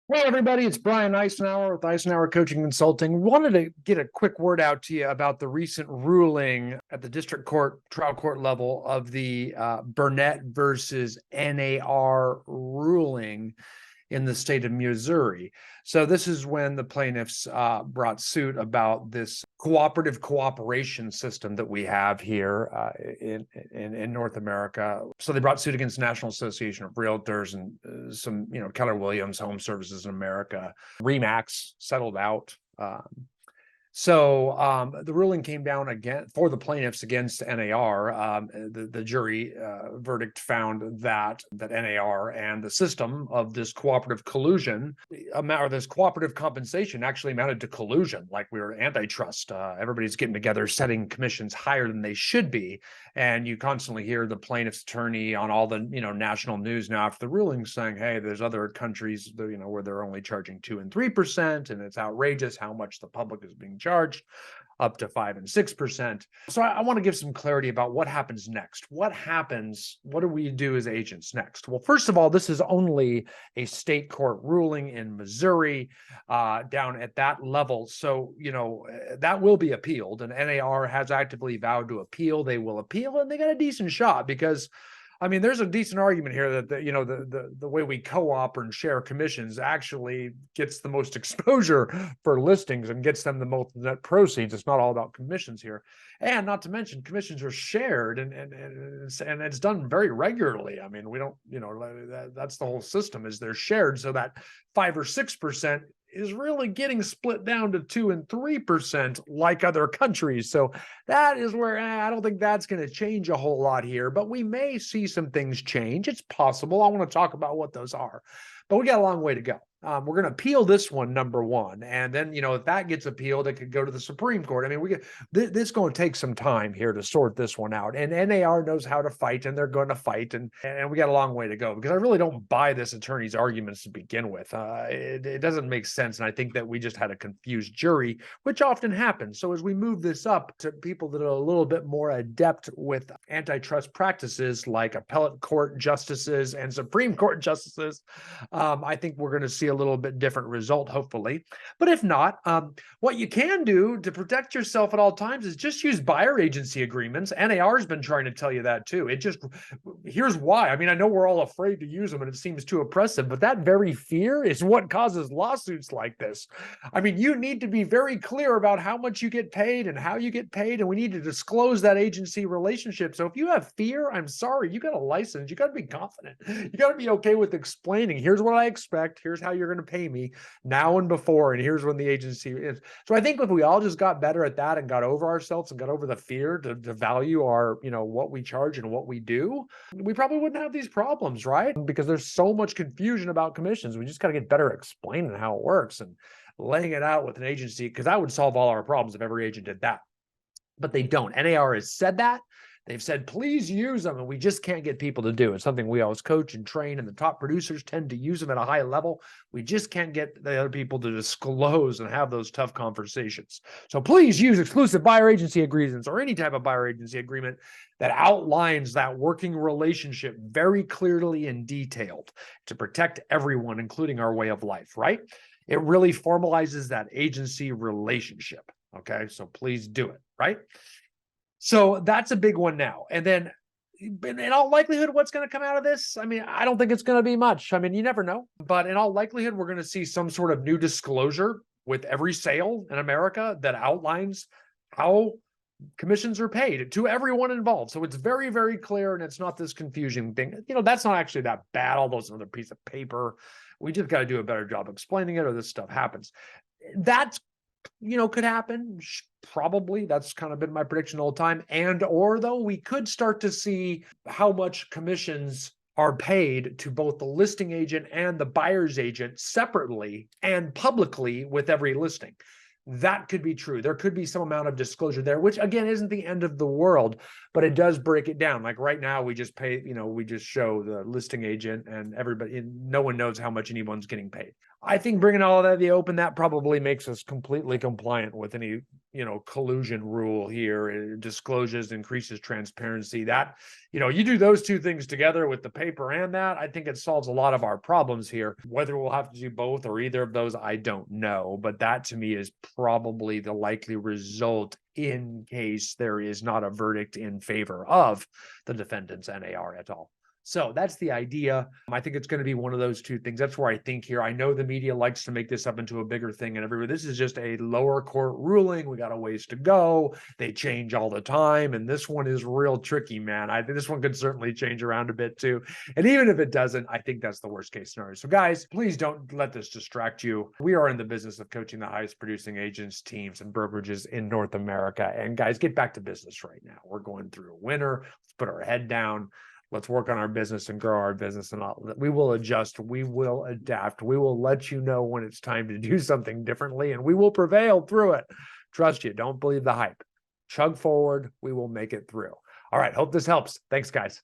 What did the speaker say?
Hey everybody, it's Brian Icenhower with Icenhower Coaching Consulting. Wanted to get a quick word out to you about the recent ruling at the district court, trial court level of the Burnett versus NAR ruling in the state of Missouri. So this is when the plaintiffs brought suit about this cooperative cooperation system that we have here in North America. So they brought suit against the National Association of Realtors and some, Keller Williams Home Services in America. Remax settled out. So the ruling came down again for the plaintiffs against NAR. The jury verdict found that NAR and the system of this cooperative collusion, or this cooperative compensation, actually amounted to collusion, like we were antitrust. Everybody's getting together, setting commissions higher than they should be, and you constantly hear the plaintiff's attorney on all the national news now after the ruling saying, "Hey, there's other countries where they're only charging 2 and 3%, and it's outrageous how much the public is being charged, up to 5 and 6%. So I want to give some clarity about what happens next. What happens? What do we do as agents next? Well, first of all, this is only a state court ruling in Missouri, down at that level. So, that will be appealed, and NAR has actively vowed to appeal. They will appeal, and they got a decent shot because there's a decent argument here that the way we co-op and share commissions actually gets the most exposure for listings and gets them the most net proceeds. It's not all about commissions here, and not to mention commissions are shared and it's done very regularly. We don't, that's the whole system, is they're shared, so that 5 or 6% is really getting split down to 2 and 3% like other countries. So that is where I don't think that's going to change a whole lot here, but we may see some things change. It's possible. I want to talk about what those are, but we got a long way to go. We're going to appeal this one, number one, and then if that gets appealed, it could go to the Supreme Court. This is going to take some time here to sort this one out, and NAR knows how to fight, and they're going to fight, and we got a long way to go, because I really don't buy this attorney's arguments to begin with. It doesn't make sense, and I think that we just had a confused jury, which often happens. So as we move this up to people that are a little bit more adept with antitrust practices, like appellate court justices and Supreme Court justices, I think we're going to see a little bit different result, hopefully. But if not, what you can do to protect yourself at all times is just use buyer agency agreements. NAR has been trying to tell you that too. Here's why. I know we're all afraid to use them and it seems too oppressive, but that very fear is what causes lawsuits like this. You need to be very clear about how much you get paid and how you get paid, and we need to disclose that agency relationship. So if you have fear, I'm sorry, you got a license. You got to be confident. You got to be okay with explaining, here's what I expect, here's how you're going to pay me now and before, and here's when the agency is. So I think if we all just got better at that and got over ourselves and got over the fear to value our, what we charge and what we do, we probably wouldn't have these problems, right? Because there's so much confusion about commissions. We just got to get better at explaining how it works and laying it out with an agency, because that would solve all our problems if every agent did that. But they don't. NAR has said that. They've said, please use them, and we just can't get people to do it. It's something we always coach and train, and the top producers tend to use them at a high level. We just can't get the other people to disclose and have those tough conversations. So please use exclusive buyer agency agreements or any type of buyer agency agreement that outlines that working relationship very clearly and detailed to protect everyone, including our way of life, right? It really formalizes that agency relationship. Okay, so please do it, right? So that's a big one now. And then in all likelihood, what's going to come out of this? I don't think it's going to be much. You never know. But in all likelihood, we're going to see some sort of new disclosure with every sale in America that outlines how commissions are paid to everyone involved. So it's very, very clear, and it's not this confusing thing. That's not actually that bad, all those other piece of paper. We just got to do a better job explaining it, or this stuff happens. That's could happen. Probably. That's kind of been my prediction all the time. Or though, we could start to see how much commissions are paid to both the listing agent and the buyer's agent separately and publicly with every listing. That could be true. There could be some amount of disclosure there, which again isn't the end of the world, but it does break it down. Like right now, we just pay, we just show the listing agent and everybody, and no one knows how much anyone's getting paid. I think bringing all of that to the open, that probably makes us completely compliant with any, collusion rule here. It disclosures, increases transparency. That, you do those two things together with the paper and that, I think it solves a lot of our problems here. Whether we'll have to do both or either of those, I don't know. But that to me is probably the likely result in case there is not a verdict in favor of the defendant's NAR at all. So that's the idea. I think it's going to be one of those two things. That's where I think here. I know the media likes to make this up into a bigger thing and everywhere. This is just a lower court ruling. We got a ways to go. They change all the time. And this one is real tricky, man. I think this one could certainly change around a bit too. And even if it doesn't, I think that's the worst case scenario. So guys, please don't let this distract you. We are in the business of coaching the highest producing agents, teams, and brokerages in North America. And guys, get back to business right now. We're going through a winter. Let's put our head down. Let's work on our business and grow our business, and we will adjust. We will adapt. We will let you know when it's time to do something differently, and we will prevail through it. Trust you. Don't believe the hype. Chug forward. We will make it through. All right. Hope this helps. Thanks, guys.